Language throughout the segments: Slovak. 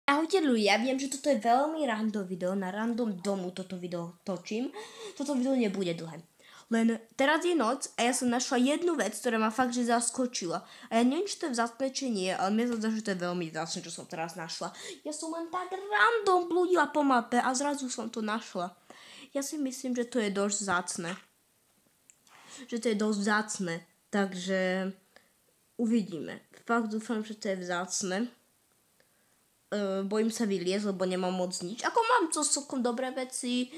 Ahojte ľudia, viem, že toto je veľmi random video, na random domu toto video točím. Toto video nebude dlhé. Len teraz je noc a ja som našla jednu vec, ktorá ma fakt, že zaskočila. A ja neviem, či to je vzácne, či nie, ale mne sa zdá, že to je veľmi vzácne, čo som teraz našla. Ja som len tak random blúdila po mape a zrazu som to našla. Ja si myslím, že to je dosť vzácne. Takže uvidíme. Fakt dúfam, že to je vzácne. Bojím sa vyliezť, lebo nemám moc nič. Ako mám to celkom dobré veci.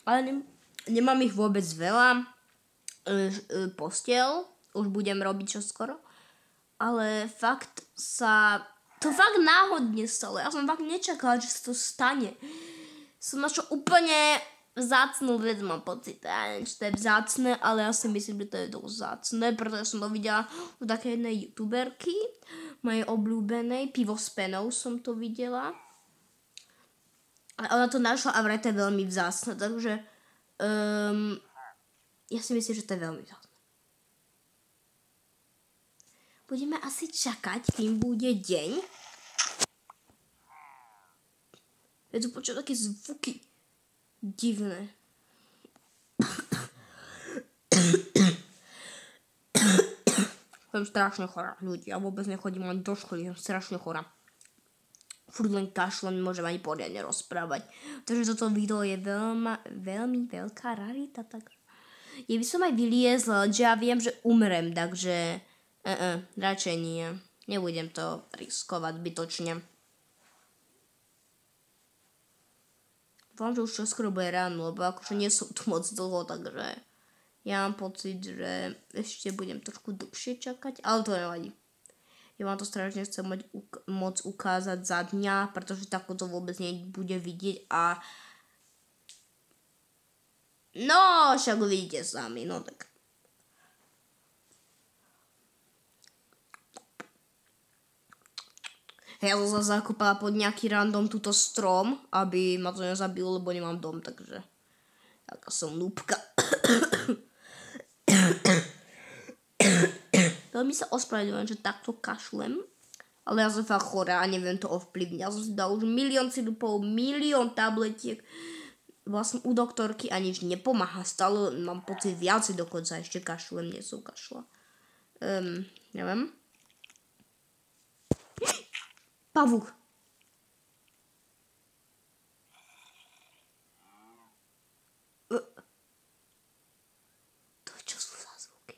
Ale nemám ich vôbec veľa. Posteľ už budem robiť čoskoro. Ale to fakt náhodne stalo. Ja som fakt nečakala, že sa to stane. Som našla úplne vzácnú vec, mám pocit. Ja neviem, či to je vzácne, ale ja si myslím, že to je dosť vzácne, pretože som to videla u takej jednej youtuberky, mojej obľúbenej, Pivo s penou som to videla. A ona to našla a vraj to je veľmi vzácne, takže ja si myslím, že to je veľmi vzácne. Budeme asi čakať, kým bude deň. Je tu počuť také zvuky divné. Som strašne chorá, ľudia. Vôbec nechodím ani do školy, som strašne chorá. Furt len kašlem, nemôžem ani poriadne rozprávať. Takže toto video je veľmi veľká rarita. Takže ja by som aj vyliezla, že ja viem, že umrem, takže radšej nie. Nebudem to riskovať zbytočne. Dúfam, že už čoskoro bude ráno, lebo akože nie som tu moc dlho, takže ja mám pocit, že ešte budem trošku dlhšie čakať, ale to nevadí. Ja vám to strašne chcem moc ukázať za dňa, pretože takto to vôbec nebude vidieť a no, však uvidíte sami, no tak. Ja som sa zakúpala pod nejaký random túto strom, aby ma to nezabilo, lebo nemám dom, takže taká som núbka. Veľmi sa ospravedlňujem, že takto kašlem, ale ja som fakt chorá a neviem to ovplyvniť. Ja som si dal už 1 000 000 sirupov, 1 000 000 tabletiek. Bola som u doktorky a nič nepomáha. Stále mám pocit viacej, dokonca ešte kašlem, nie som kašla. Neviem. Pavúk. To čo sú za zvuky?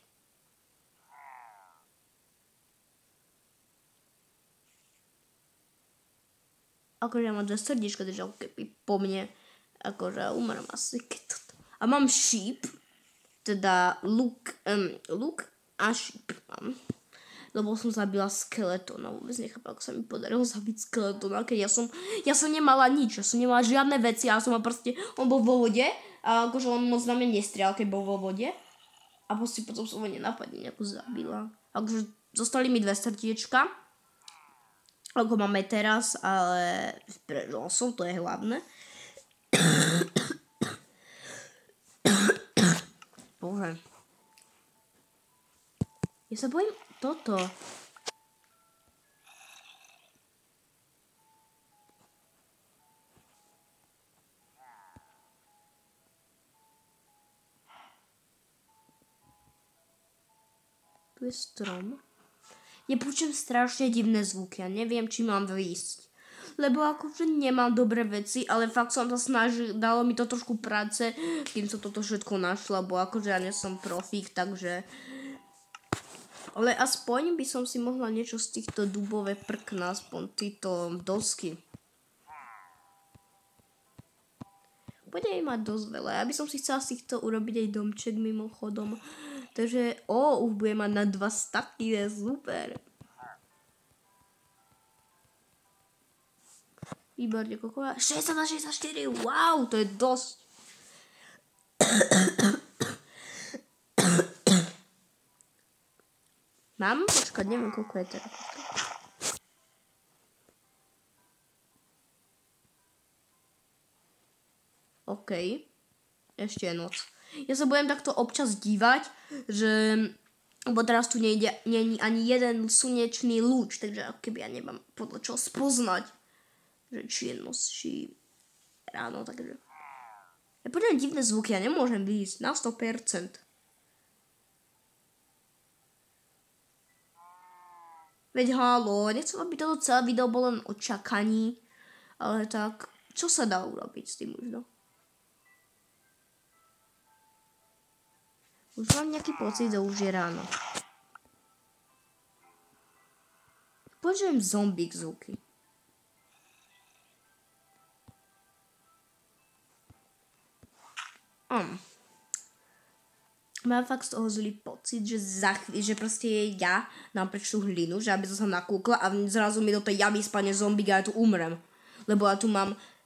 Akože ja mám 2 srdiečka, takže keby po mne akože umrem asi keď toto. A mám šíp, teda luk a šíp mám. Lebo som zabila skeletona. Vôbec nechápam, ako sa mi podarilo zabiť skeletona, keď ja som nemala nič, ja som nemala žiadne veci, ja som mal proste, on bol vo vode a akože on moc na mňa nestrial, keď bol vo vode a proste potom som ho nenápadne nejako zabila. Akože zostali mi 2 srdiečka, ako máme teraz, ale prežil som, to je hlavné. Bože. Ja sa bojím toto. Tu je strom. Ja počujem strašne divné zvuky. Ja neviem, či mám výjsť. Lebo akože nemám dobré veci, ale fakt som sa snažil, dalo mi to trošku práce, kým som toto všetko našla, bo akože ja nie som profík, takže ale aspoň by som si mohla niečo z týchto dubové prkna, aspoň týto dosky. Bude mať dosť veľa. Ja by som si chcela z týchto urobiť aj domček mimochodom. Takže, už bude mať na 2 staky, je super. Výborne, koľko? 60 na 64, wow, to je dosť. Mám? Počkať, neviem, koľko je teraz. OK. Ešte je noc. Ja sa budem takto občas dívať, že Lebo teraz tu není ani jeden slnečný lúč, takže ako keby ja nemám podľa čoho spoznať, že či je noc, či ráno, takže. Ja počujem divné zvuky, ja nemôžem výjsť na 100%. Veď halo, nechcem, aby toto celé video bolo len o čakaní, ale tak, čo sa dá urobiť s tým možno? Už mám nejaký pocit, že už je ráno. Počujem zombík zvuky. Mám fakt z toho zlý pocit, že že proste ja dám preč tú hlinu, že aby som sa nakúkla a zrazu mi do tej jamy spadne zombík a ja tu umrem. Lebo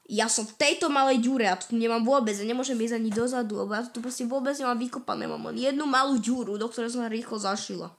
ja som v tejto malej ďure a tu nemám vôbec, ja nemôžem ísť ani dozadu, lebo ja tu proste vôbec nemám vykopané, mám len jednu malú ďuru, do ktorej som sa rýchlo zašila.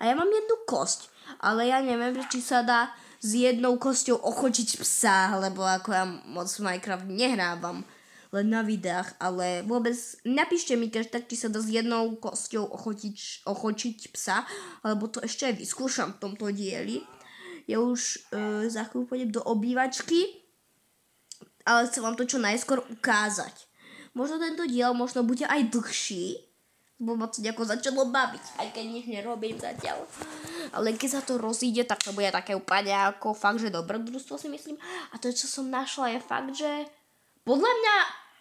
A ja mám jednu kosť, ale ja neviem, či sa dá s jednou kosťou ochočiť psa, lebo ako ja moc Minecraft nehrávam len na videách, ale vôbec napíšte mi tak, či sa dá s jednou kosťou ochočiť psa, alebo to ešte aj vyskúšam v tomto dieli. Ja už za chvíľu pôjdem do obývačky, ale chcem vám to čo najskôr ukázať. Možno tento diel bude aj dlhší, lebo ma to nejako začalo baviť, aj keď nič nerobím zatiaľ. Ale keď sa to rozíde, tak to bude také úplne ako fakt, že dobrodružstvo si myslím. A to, čo som našla, je fakt, že podľa mňa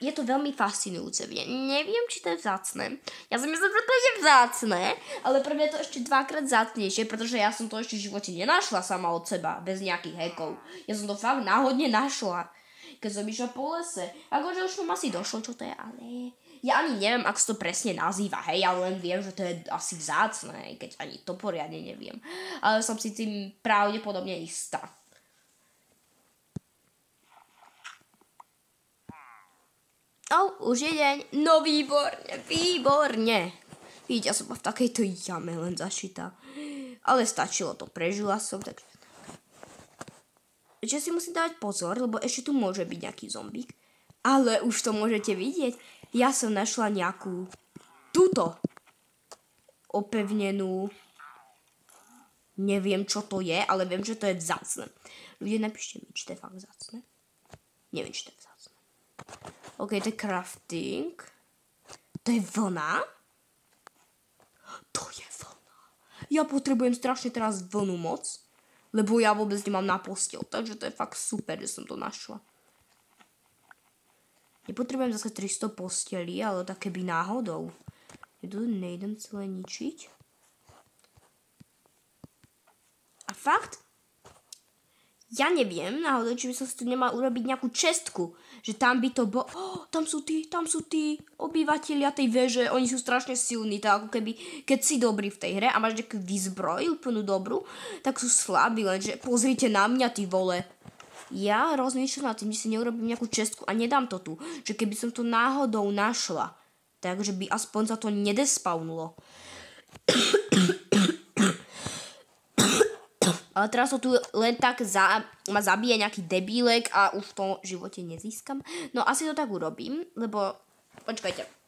je to veľmi fascinujúce. Neviem, či to je vzácne. Ja si myslím, že to je vzácne, ale pre mňa je to ešte dvakrát vzácnejšie, pretože ja som to ešte v živote nenašla sama od seba, bez nejakých hackov. Ja som to fakt náhodne našla, keď som išla po lese. Akože už som asi došlo, čo to je, ale ja ani neviem, ako sa to presne nazýva, hej, ale len viem, že to je asi vzácne, keď ani to poriadne neviem. Ale som si tým pravdepodobne istá. Už je deň. No výborne. Vidíte, ja som v takejto jame len zašitá. Ale stačilo to, prežila som, takže. Že si musím dávať pozor, lebo ešte tu môže byť nejaký zombík. Ale už to môžete vidieť. Ja som našla nejakú túto opevnenú. Neviem, čo to je, ale viem, že to je vzácne. Ľudia, napíšte mi, či to je fakt vzácne. Neviem, či to je vzácne. OK, to je crafting. To je vlna? To je vlna. Ja potrebujem strašne teraz vlnu moc, lebo ja vôbec nemám na posteľ, takže to je fakt super, že som to našla. Nepotrebujem zase 300 postelí, ale tak keby náhodou. Ja to nejdem celé ničiť. A fakt? Ja neviem, náhodou, či by som si tu nemal urobiť nejakú čestku. Že tam by to bolo. Tam sú tí obyvatelia tej veže. Oni sú strašne silní. Tak ako keby, keď si dobrý v tej hre a máš nejakú výzbroj úplnú dobrú, tak sú slabí. Lenže pozrite na mňa, ty vole. Ja rozmýšľam nad tým, že si neurobím nejakú čestku a nedám to tu. Že keby som to náhodou našla, takže by aspoň sa to nedespawnulo. Ale teraz to tu len tak ma zabije nejaký debílek a už to v živote nezískam. No asi to tak urobím, lebo. Počkajte.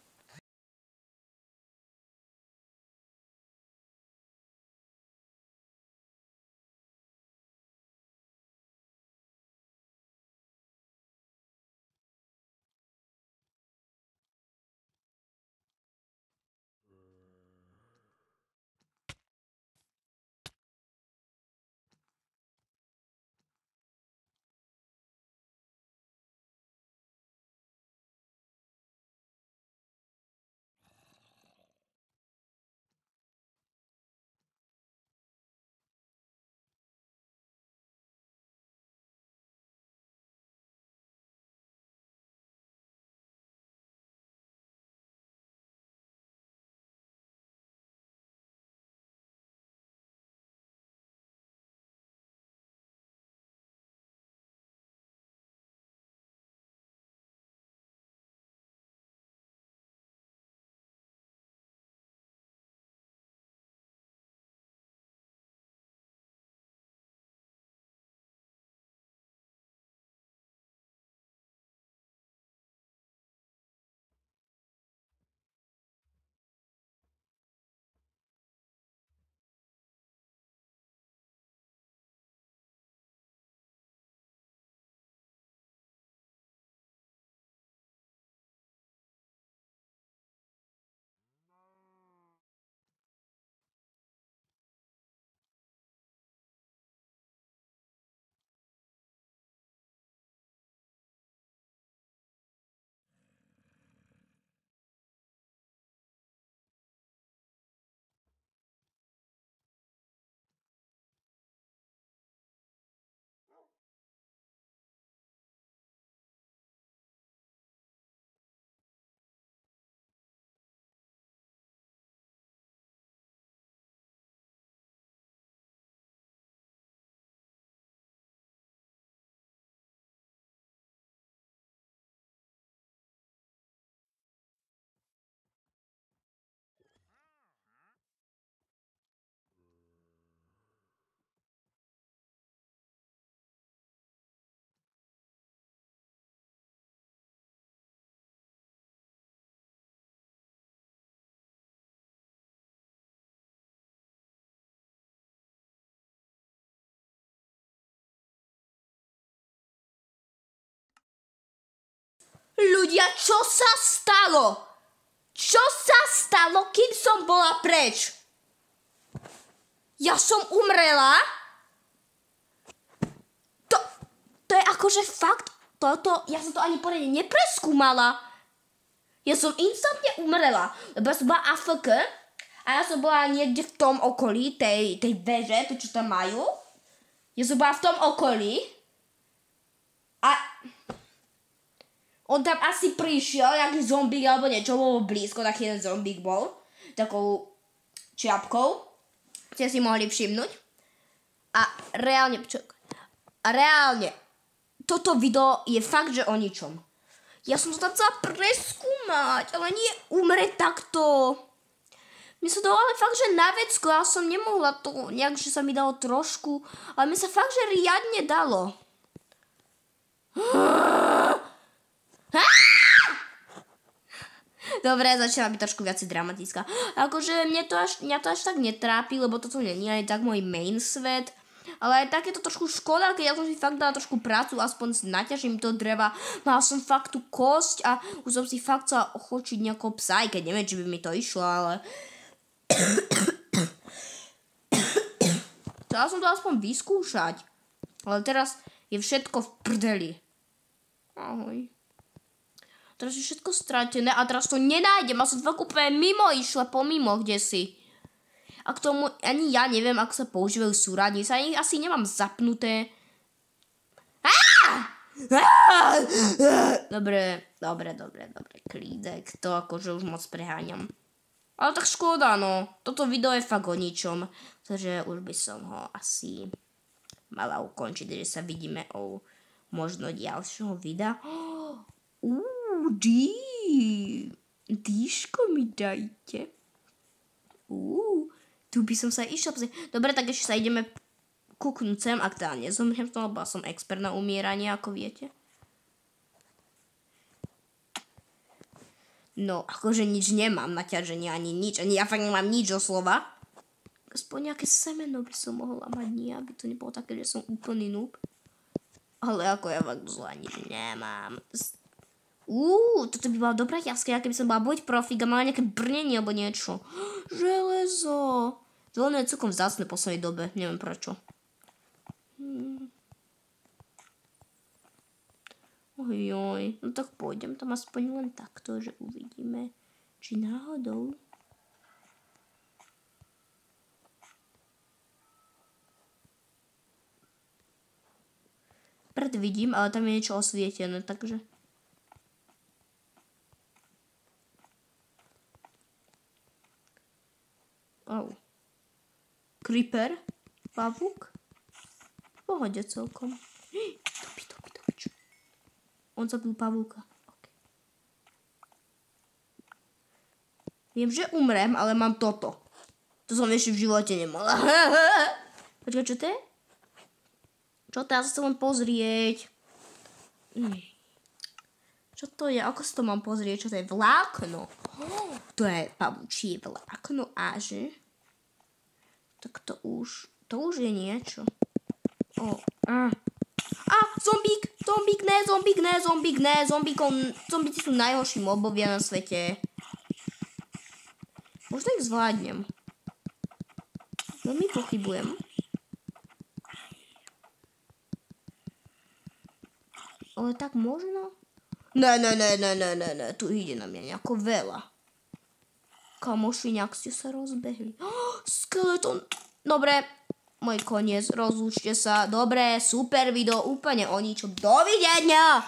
Ľudia, čo sa stalo? Čo sa stalo, kým som bola preč? Ja som umrela? To je akože fakt, ja som to ani poriadne nepreskúmala. Ja som instantne umrela, lebo ja som bola AFK a ja som bola niekde v tom okolí, tej veže, to čo tam majú. Ja som bola v tom okolí a on tam asi prišiel, nejaký zombík alebo niečo, bolo blízko, taký jeden zombík bol, takou čiapkou, ste si mohli všimnúť. A reálne, toto video je fakt, že o ničom. Ja som to tam chcela preskúmať, ale nie umrieť takto. Mne sa dalo ale fakt, že na vecko, ja som nemohla to nejak, že sa mi dalo trošku, ale mne sa fakt, že riadne dalo. Dobre, začala byť trošku viac dramatická. Akože mňa to až tak netrápi, lebo toto nie je aj tak môj main svet. Ale aj tak je to trošku škoda, keď ja som si fakt dala trošku prácu, aspoň naťažím to dreva. Mala som fakt tú kosť a už som si fakt chcela ochočiť nejakého psa, aj keď neviem, či by mi to išlo, ale... Chcela som to aspoň vyskúšať. Ale teraz je všetko v prdeli. Ahoj. Teraz je všetko stratené a teraz to nenájdem. A som fakt úplne išla pomimo, kdesi. A k tomu ani ja neviem, ako sa používajú súradnice. Ani asi nemám zapnuté. Dobre. Klídek. To akože už moc preháňam. Ale tak škoda, no. Toto video je fakt o ničom. Takže už by som ho asi mala ukončiť, že sa vidíme o možno ďalšieho videa. Dýško mi dajte. Tu by som sa išla pozrieť. Dobre, tak ešte sa ideme kúknúť sem, ak teda nezomriem v tom, lebo som expert na umieranie, ako viete. No, akože nič nemám na ťaženie, ani nič. Ani ja fakt nemám nič doslova. Aspoň nejaké semeno by som mohla mať, nie? Aby to nebolo také, že som úplný noob. Ale ako ja fakt zle nič nemám. Toto by bola dobrá jaskra, keby som bola buď profík a mala nejaké brnenie alebo niečo. Železo. Zelené je celkom vzácne v poslednej dobe, neviem prečo. Ojoj, no tak pôjdem tam aspoň len takto, že uvidíme, či náhodou. Predvidím, ale tam je niečo osvietené, takže... Creeper? Pavúk? V pohode celkom. Dobi. On zabil pavúka. Okay. Viem, že umrem, ale mám toto. To som ešte v živote nemala. Počkaj, čo to je? Čo to? Ja sa len pozrieť. Čo to je? Ako sa to mám pozrieť? Čo to je? Vlákno. To je pavúčie vlákno. Že? Tak to už je niečo. Zombík, ne. Zombíci sú najhorší mobovia na svete. Možno ich zvládnem. Veľmi pochybujem. Ale tak možno? Ne. Tu ide na mňa nejako veľa. Kamoši, nejak ste sa rozbehli. Skeleton. Dobre, môj koniec, rozlúčte sa. Dobre, super video, úplne o ničom. Dovidenia!